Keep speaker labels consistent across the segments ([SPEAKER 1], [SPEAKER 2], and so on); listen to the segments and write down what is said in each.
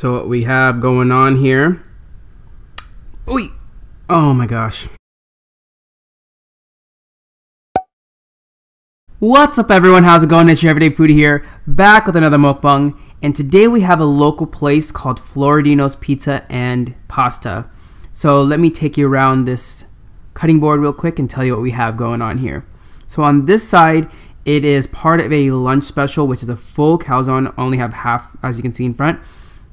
[SPEAKER 1] So what we have going on here. Oy! Oh my gosh. What's up everyone, how's it going? It's your everyday foodie here, back with another mukbang. And today we have a local place called Floridino's Pizza and Pasta. So let me take you around this cutting board real quick and tell you what we have going on here. So on this side, it is part of a lunch special, which is a full calzone. I only have half, as you can see in front.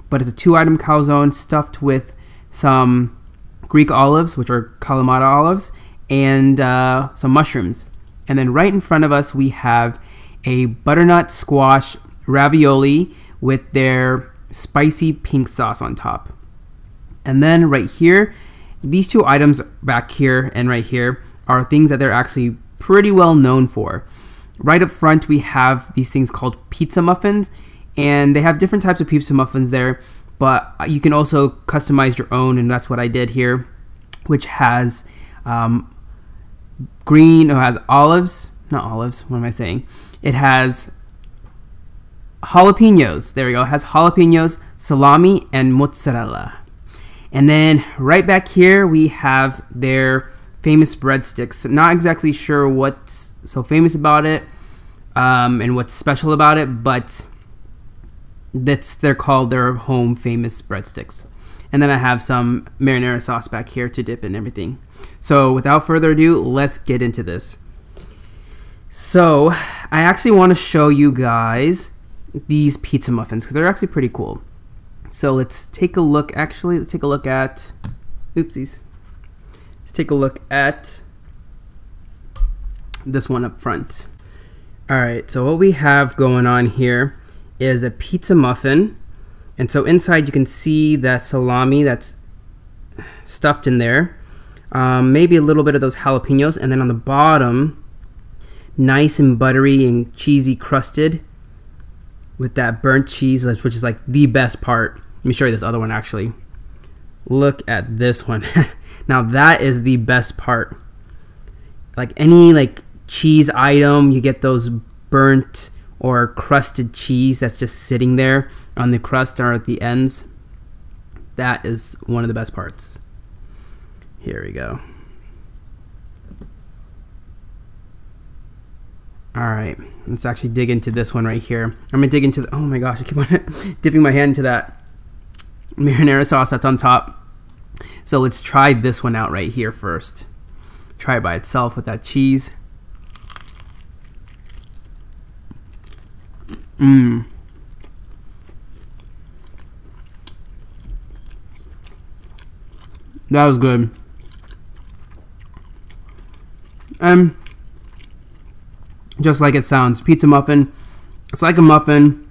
[SPEAKER 1] But it's a 2-item calzone stuffed with some Greek olives, which are Kalamata olives, and some mushrooms. And then right in front of us, we have a butternut squash ravioli with their spicy pink sauce on top. And then right here, these two items back here and right here are things that they're actually pretty well known for. Right up front, we have these things called pizza muffins, and they have different types of pizza muffins there, but you can also customize your own, and that's what I did here, which has olives, not olives, what am I saying? It has jalapeños, there we go, it has jalapeños, salami, and mozzarella. And then right back here, we have their famous breadsticks. Not exactly sure what's so famous about it and what's special about it, but they're called their home famous breadsticks. And then I have some marinara sauce back here to dip in everything. So without further ado, let's get into this. So I actually want to show you guys these pizza muffins because they're actually pretty cool. So let's take a look. Actually, let's take a look at. Oopsies. Let's take a look at this one up front. All right. So what we have going on here is a pizza muffin, and so inside you can see that salami that's stuffed in there. Maybe a little bit of those jalapenos, and then on the bottom, nice and buttery and cheesy crusted with that burnt cheese, which is like the best part. Let me show you this other one actually. Look at this one. Now that is the best part. Like any cheese item, you get those burnt or crusted cheese that's just sitting there on the crust or at the ends. That is one of the best parts. Here we go. Alright, let's actually dig into this one right here. I'm going to dig into oh my gosh, I keep on dipping my hand into that marinara sauce that's on top. So let's try this one out right here first. Try it by itself with that cheese. Mmm. That was good. Just like it sounds, pizza muffin. It's like a muffin,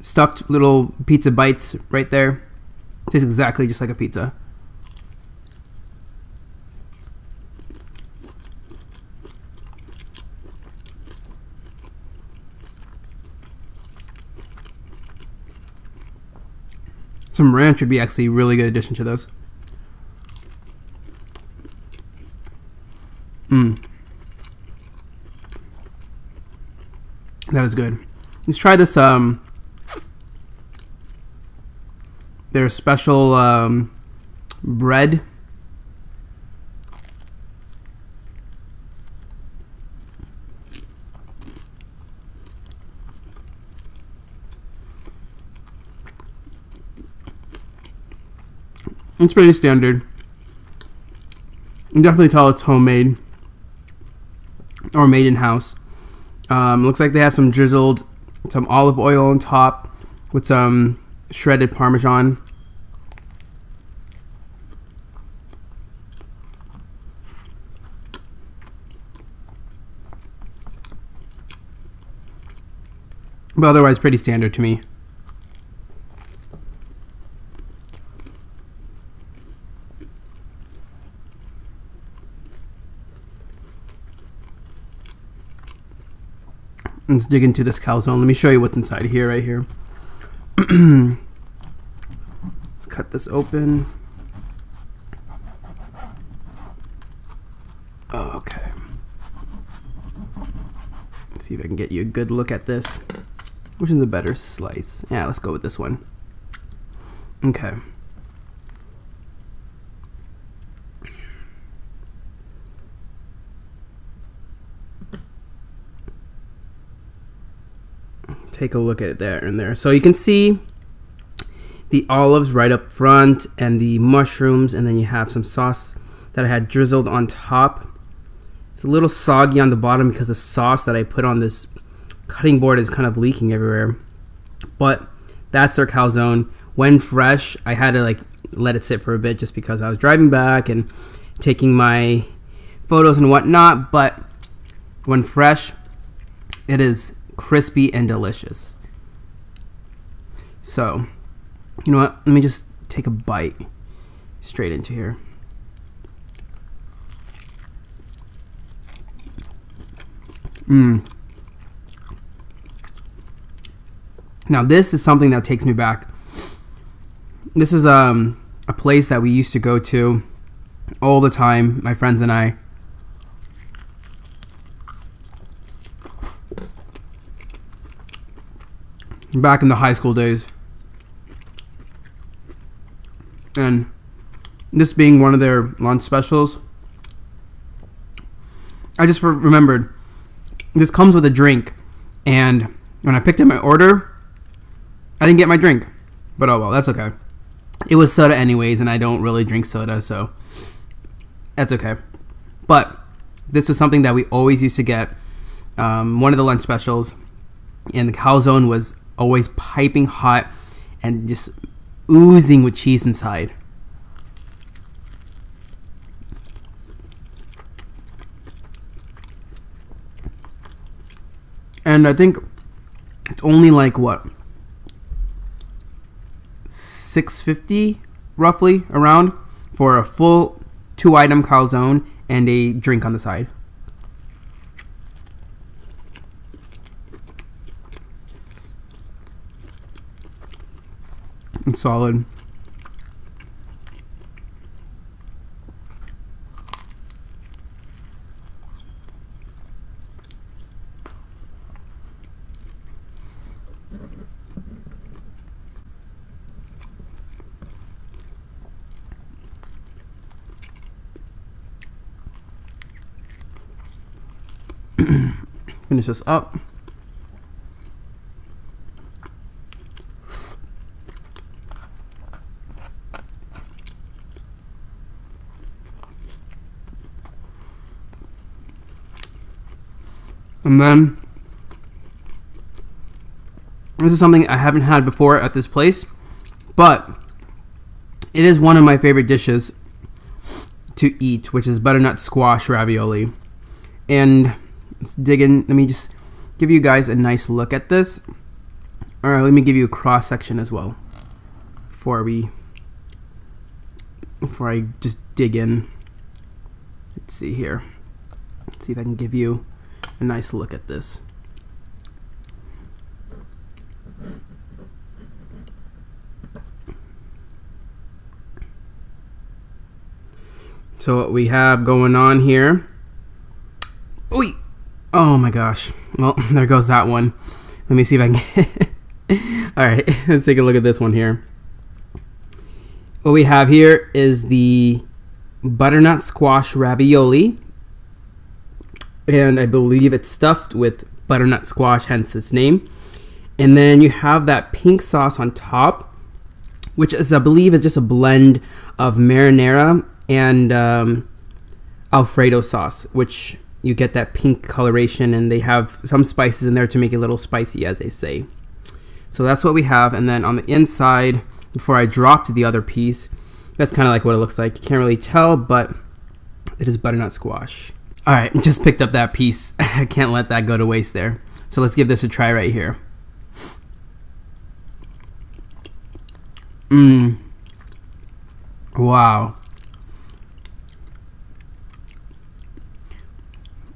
[SPEAKER 1] stuffed little pizza bites right there. Tastes exactly just like a pizza. Some ranch would be actually a really good addition to those. That is good. Let's try this, their special bread. It's pretty standard. You can definitely tell it's homemade or made in-house. Looks like they have some drizzled, some olive oil on top with some shredded Parmesan. But otherwise pretty standard to me. Let's dig into this calzone. Let me show you what's inside here, right here. Let's cut this open. Okay. Let's see if I can get you a good look at this. Which is the better slice? Yeah, let's go with this one. Okay. Take a look at it there and there. So you can see the olives right up front and the mushrooms, and then you have some sauce that I had drizzled on top. It's a little soggy on the bottom because the sauce that I put on this cutting board is kind of leaking everywhere. But that's their calzone. When fresh, I had to like let it sit for a bit just because I was driving back and taking my photos and whatnot. But when fresh, it is crispy and delicious. So, you know what? Let me just take a bite straight into here. Now this is something that takes me back. This is a place that we used to go to all the time, my friends and I. Back in the high school days. And this being one of their lunch specials, I just remembered this comes with a drink, and when I picked up my order, I didn't get my drink. But oh well, that's okay. It was soda anyways, and I don't really drink soda, so that's okay. But this was something that we always used to get, one of the lunch specials, and the calzone was always piping hot and just oozing with cheese inside. And I think it's only like what, $6.50 roughly around for a full 2-item calzone and a drink on the side. It's solid. Finish this up. And then this is something I haven't had before at this place, but it is one of my favorite dishes to eat, which is butternut squash ravioli. And let's dig in. Let me just give you guys a nice look at this. All right, let me give you a cross section as well before I just dig in. Let's see here. Let's see if I can give you a nice look at this. So what we have going on here. Oy! Oh my gosh. Well, there goes that one. Let me see if I can. Alright, let's take a look at this one here. What we have here is the butternut squash ravioli. And I believe it's stuffed with butternut squash, hence this name. And then you have that pink sauce on top, which is, I believe, is just a blend of marinara and Alfredo sauce, which you get that pink coloration, and they have some spices in there to make it a little spicy, as they say. So that's what we have. And then on the inside, before I dropped the other piece, that's kind of like what it looks like. You can't really tell, but it is butternut squash. All right, just picked up that piece. I can't let that go to waste there. So let's give this a try right here. Wow.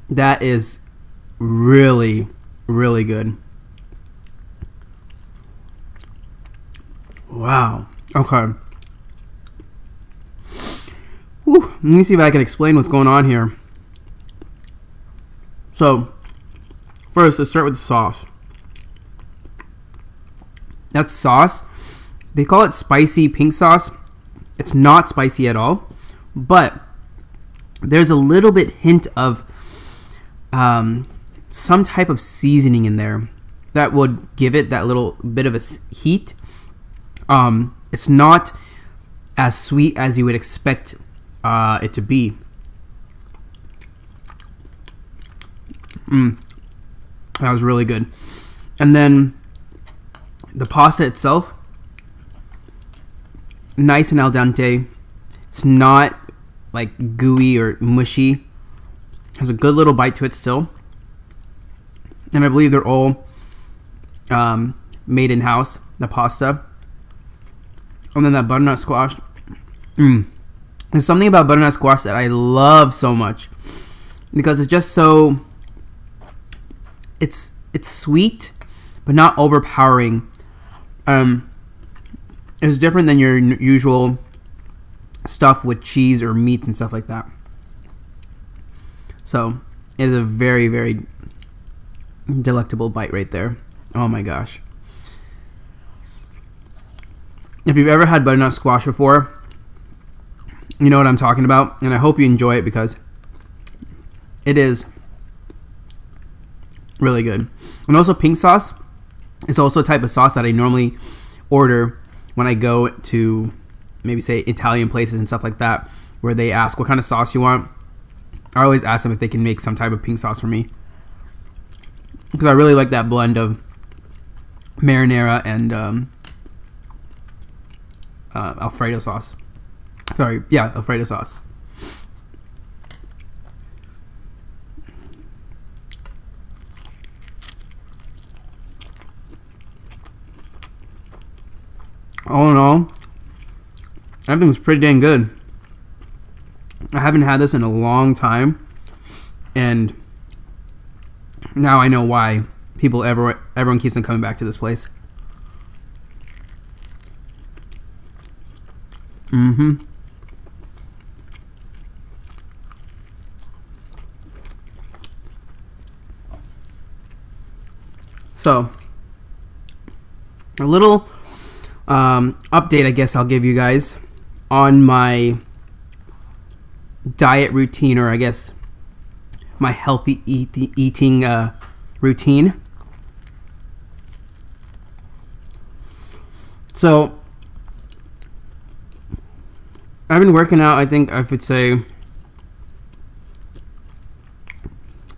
[SPEAKER 1] That is really, really good. Wow. Okay. Whew. Let me see if I can explain what's going on here. So, first, let's start with the sauce. That sauce They call it spicy pink sauce. It's not spicy at all, but there's a little bit hint of some type of seasoning in there that would give it that little bit of a heat. It's not as sweet as you would expect it to be. That was really good. And then the pasta itself, nice and al dente. It's not like gooey or mushy. Has a good little bite to it still. And I believe they're all made in-house, the pasta. And then that butternut squash. There's something about butternut squash that I love so much, because it's just so, it's sweet but not overpowering. It's different than your usual stuff with cheese or meats and stuff like that. So it is a very, very delectable bite right there. Oh my gosh. If you've ever had butternut squash before, you know what I'm talking about, and I hope you enjoy it, because it is really good. And also, pink sauce is also a type of sauce that I normally order when I go to maybe, say, Italian places and stuff like that, where they ask what kind of sauce you want. I always ask them if they can make some type of pink sauce for me, because I really like that blend of marinara and Alfredo sauce. Sorry, yeah, Alfredo sauce. All in all, everything's pretty dang good. I haven't had this in a long time, and now I know why everyone keeps on coming back to this place. So, a little update, I guess I'll give you guys on my diet routine, or I guess my healthy eating routine. So, I've been working out, I think I would say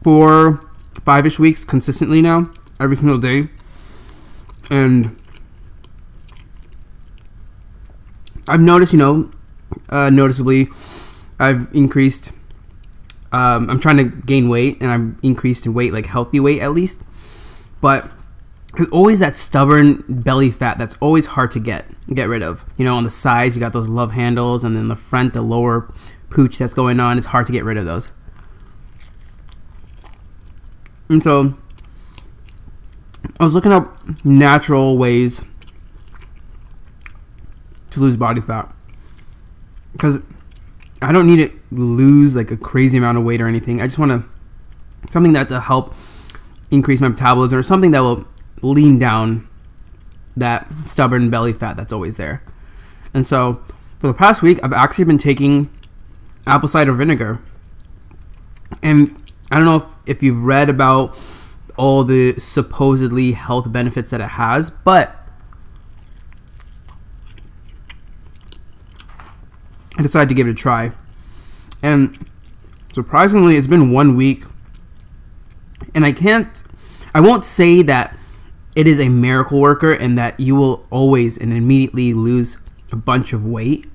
[SPEAKER 1] 4-5-ish weeks consistently now, every single day. And I've noticed, noticeably, I've increased, I'm trying to gain weight, and I've increased in weight, like healthy weight at least. But there's always that stubborn belly fat that's always hard to get rid of. On the sides, you got those love handles, and then the front, the lower pooch that's going on, it's hard to get rid of those. And so I was looking up natural ways to lose body fat, because I don't need to lose like a crazy amount of weight or anything. I just want something that to help increase my metabolism, or something that will lean down that stubborn belly fat that's always there. And so for the past week, I've actually been taking apple cider vinegar. And I don't know if you've read about all the supposedly health benefits that it has, but I decided to give it a try. And surprisingly, it's been 1 week, and I won't say that it is a miracle worker and that you will always and immediately lose a bunch of weight.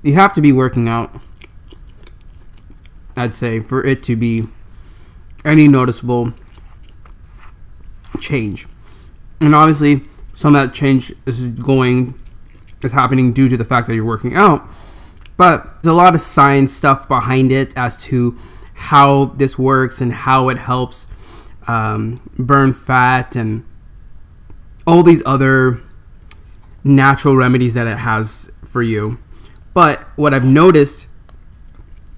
[SPEAKER 1] You have to be working out, I'd say, for it to be any noticeable change. And obviously, some of that change is happening due to the fact that you're working out. But there's a lot of science stuff behind it as to how this works and how it helps burn fat and all these other natural remedies that it has for you. But what I've noticed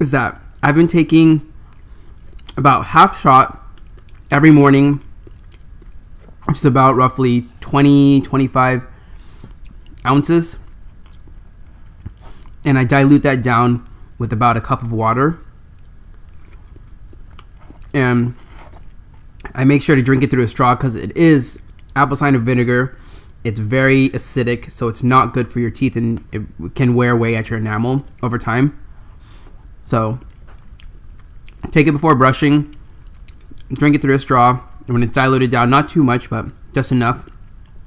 [SPEAKER 1] is that I've been taking about half shot every morning which is about roughly 20-25 ounces. And I dilute that down with about a cup of water. And I make sure to drink it through a straw because it is apple cider vinegar. It's very acidic, so it's not good for your teeth, and it can wear away at your enamel over time. So take it before brushing, drink it through a straw, and when it's diluted down, not too much, but just enough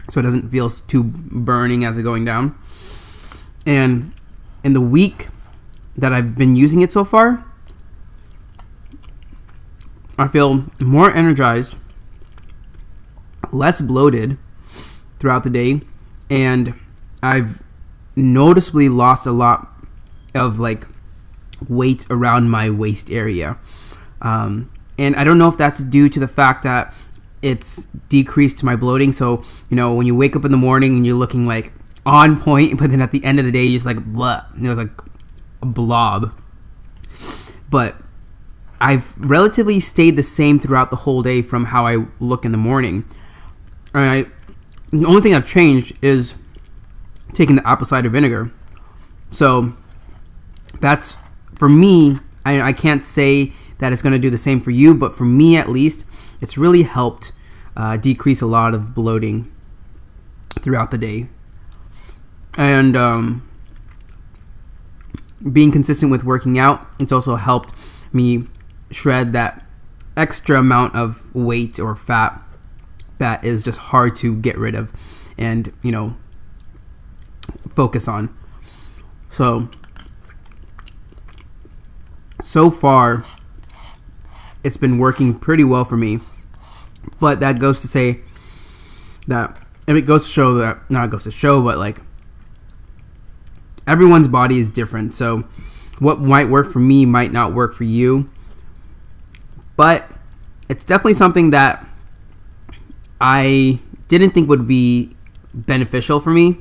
[SPEAKER 1] so it doesn't feel too burning as it's going down. And in the week that I've been using it so far, I feel more energized, less bloated throughout the day, and I've noticeably lost a lot of like weight around my waist area. And I don't know if that's due to the fact that it's decreased my bloating. So, you know, when you wake up in the morning and you're looking like on point, but then at the end of the day, you're just like, blah, you look like a blob. But I've relatively stayed the same throughout the whole day from how I look in the morning. And the only thing I've changed is taking the apple cider vinegar. So that's, for me, I can't say that it's going to do the same for you, but for me at least, it's really helped decrease a lot of bloating throughout the day. And being consistent with working out, it's also helped me shred that extra amount of weight or fat that is just hard to get rid of and, you know, focus on. So far it's been working pretty well for me, but that goes to say that, and it goes to show that, not goes to show, but like everyone's body is different, so what might work for me might not work for you. But it's definitely something that I didn't think would be beneficial for me,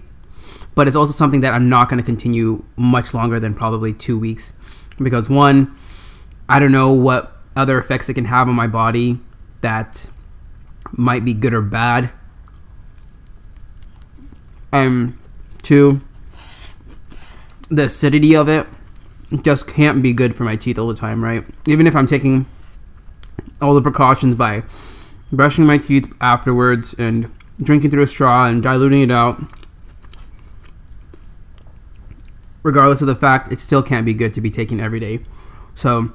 [SPEAKER 1] but it's also something that I'm not going to continue much longer than probably 2 weeks, because one, I don't know what other effects it can have on my body that might be good or bad, and two, the acidity of it just can't be good for my teeth all the time, right? Even if I'm taking all the precautions by brushing my teeth afterwards and drinking through a straw and diluting it out, regardless of the fact, it still can't be good to be taken every day. So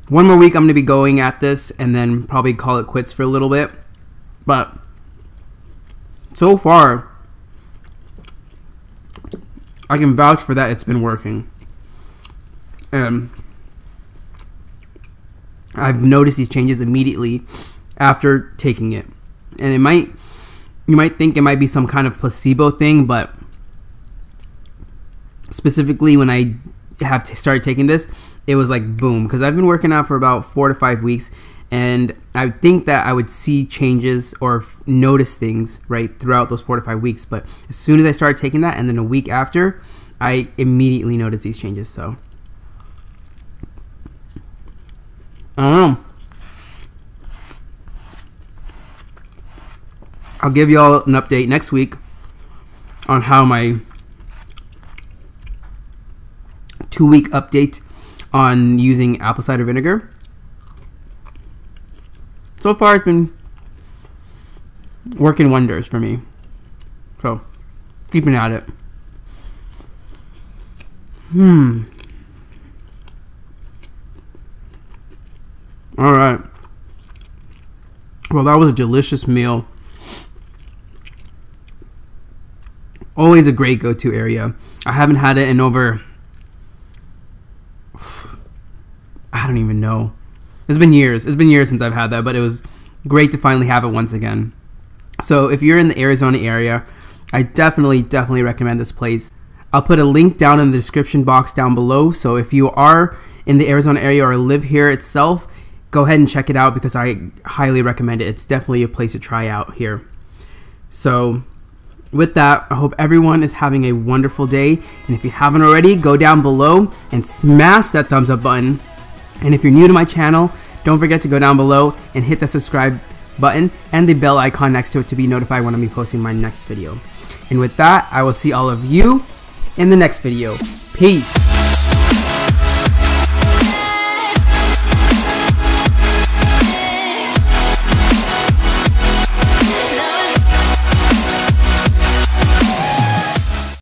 [SPEAKER 1] one more week I'm going to be going at this and then probably call it quits for a little bit. But so far, I can vouch for that. It's been working. And I've noticed these changes immediately after taking it. And you might think it might be some kind of placebo thing, but specifically when I have started taking this, it was like boom, because I've been working out for about 4 to 5 weeks, and I would think that I would see changes or notice things right throughout those 4 to 5 weeks. But as soon as I started taking that, and then a week after, I immediately noticed these changes. So I don't know. I'll give y'all an update next week on how my 2-week update on using apple cider vinegar. So far, it's been working wonders for me. So, keeping at it. Alright. Well, that was a delicious meal. Always a great go-to area. I haven't had it in over, I don't even know. It's been years. It's been years since I've had that, but it was great to finally have it once again. So if you're in the Arizona area, I definitely recommend this place. I'll put a link down in the description box down below. So if you are in the Arizona area or live here itself, go ahead and check it out because I highly recommend it. It's definitely a place to try out here. So with that, I hope everyone is having a wonderful day. And if you haven't already, go down below and smash that thumbs up button. And if you're new to my channel, don't forget to go down below and hit the subscribe button and the bell icon next to it to be notified when I'm posting my next video. And with that, I will see all of you in the next video. Peace!